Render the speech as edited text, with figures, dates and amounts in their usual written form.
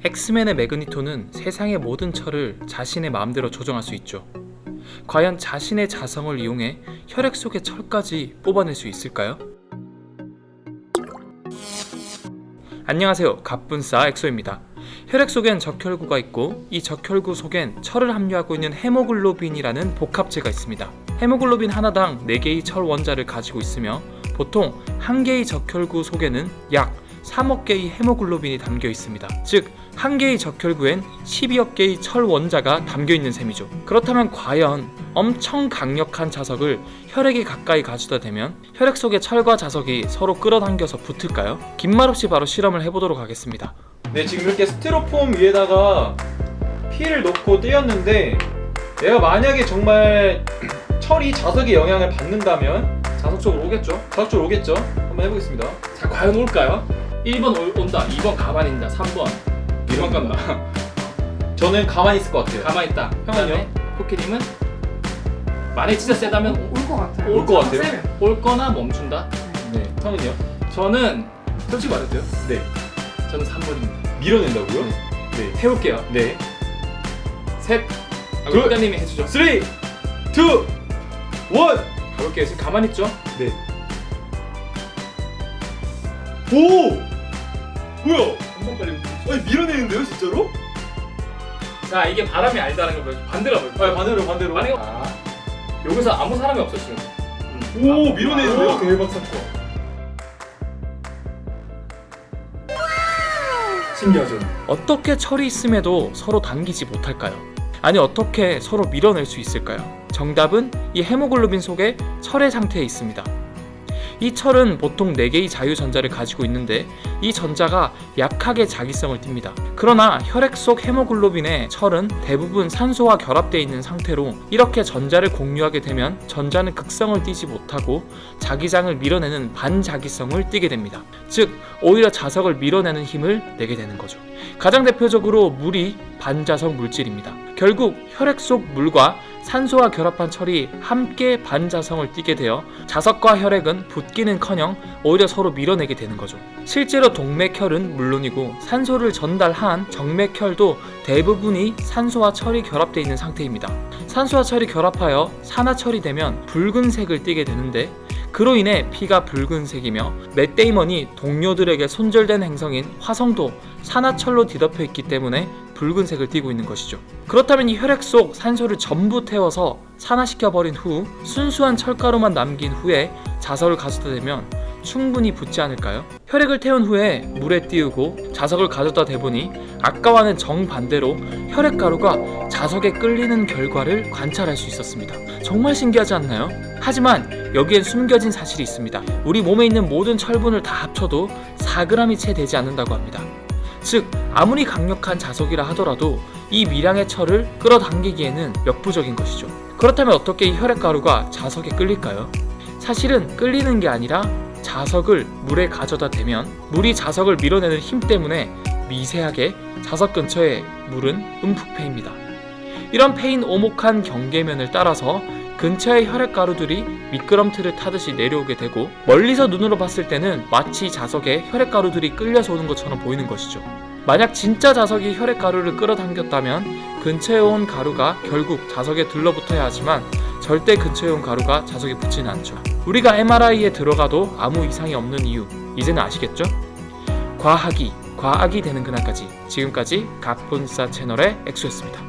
엑스맨의 매그니토는 세상의 모든 철을 자신의 마음대로 조정할 수 있죠. 과연 자신의 자성을 이용해 혈액 속의 철까지 뽑아낼 수 있을까요? 안녕하세요, 갑분싸 엑소입니다. 혈액 속엔 적혈구가 있고 이 적혈구 속엔 철을 함유하고 있는 헤모글로빈이라는 복합체가 있습니다. 헤모글로빈 하나당 4개의 철 원자를 가지고 있으며 보통 한 개의 적혈구 속에는 약 3억 개의 헤모글로빈이 담겨 있습니다. 즉, 한 개의 적혈구엔 12억 개의 철 원자가 담겨 있는 셈이죠. 그렇다면 과연 엄청 강력한 자석을 혈액에 가까이 가져다 대면 혈액 속의 철과 자석이 서로 끌어당겨서 붙을까요? 긴 말 없이 바로 실험을 해보도록 하겠습니다. 네, 지금 이렇게 스티로폼 위에다가 피를 넣고 떼었는데, 내가 만약에 정말 철이 자석의 영향을 받는다면 자석 쪽으로 오겠죠? 자석 쪽으로 오겠죠? 한번 해보겠습니다. 자, 과연 올까요? 1번 온다, 2번 가만히 있다, 3번 2번 간다. 저는 가만히 있을 것 같아요. 가만히 있다. 형은요? 코키님은 만약에 진짜 세다면 올 것 같아요. 올 것 같아요? 세면. 올 거나 멈춘다. 네, 형은요? 저는 솔직히 말해도 돼요? 네. 저는 3번입니다. 밀어낸다고요? 네, 태울게요. 네. 셋. 그- 국장님이 해주죠. 3, 2, 1. 가볼게요. 지금 가만히 있죠? 네. 오! 뭐야? 한번 빨리. 아니, 밀어내는데요, 진짜로? 자, 이게 바람이 아니다라는 걸 반대로 볼게요. 아, 반대로. 만약에 여기서 아무 사람이 없어 지금. 오, 밀어내는데요? 오, 대박 사건. 신기하죠? 어떻게 철이 있음에도 서로 당기지 못할까요? 아니, 어떻게 서로 밀어낼 수 있을까요? 정답은 이 헤모글로빈 속에 철의 상태에 있습니다. 이 철은 보통 4개의 자유전자를 가지고 있는데 이 전자가 약하게 자기성을 띱니다. 그러나 혈액 속 헤모글로빈의 철은 대부분 산소와 결합되어 있는 상태로 이렇게 전자를 공유하게 되면 전자는 극성을 띠지 못하고 자기장을 밀어내는 반자기성을 띠게 됩니다. 즉, 오히려 자석을 밀어내는 힘을 내게 되는 거죠. 가장 대표적으로 물이 반자석 물질입니다. 결국 혈액 속 물과 산소와 결합한 철이 함께 반자성을 띠게 되어 자석과 혈액은 붙기는커녕 오히려 서로 밀어내게 되는 거죠. 실제로 동맥혈은 물론이고 산소를 전달한 정맥혈도 대부분이 산소와 철이 결합되어 있는 상태입니다. 산소와 철이 결합하여 산화철이 되면 붉은색을 띠게 되는데, 그로 인해 피가 붉은색이며 맷 데이먼이 동료들에게 손절된 행성인 화성도 산화철로 뒤덮여 있기 때문에 붉은색을 띠고 있는 것이죠. 그렇다면 이 혈액 속 산소를 전부 태워서 산화시켜버린 후 순수한 철가루만 남긴 후에 자석을 가져다 대면 충분히 붙지 않을까요? 혈액을 태운 후에 물에 띄우고 자석을 가져다 대보니 아까와는 정반대로 혈액가루가 자석에 끌리는 결과를 관찰할 수 있었습니다. 정말 신기하지 않나요? 하지만 여기엔 숨겨진 사실이 있습니다. 우리 몸에 있는 모든 철분을 다 합쳐도 4g이 채 되지 않는다고 합니다. 즉, 아무리 강력한 자석이라 하더라도 이 미량의 철을 끌어당기기에는 역부족인 것이죠. 그렇다면 어떻게 이 혈액가루가 자석에 끌릴까요? 사실은 끌리는 게 아니라 자석을 물에 가져다 대면 물이 자석을 밀어내는 힘 때문에 미세하게 자석 근처에 물은 움푹 패입니다. 이런 패인 오목한 경계면을 따라서 근처의 혈액가루들이 미끄럼틀을 타듯이 내려오게 되고, 멀리서 눈으로 봤을 때는 마치 자석에 혈액가루들이 끌려서 오는 것처럼 보이는 것이죠. 만약 진짜 자석이 혈액가루를 끌어당겼다면 근처에 온 가루가 결국 자석에 들러붙어야 하지만 절대 근처에 온 가루가 자석에 붙지는 않죠. 우리가 MRI에 들어가도 아무 이상이 없는 이유, 이제는 아시겠죠? 과학이 되는 그날까지, 지금까지 갑분싸 채널의 엑소였습니다.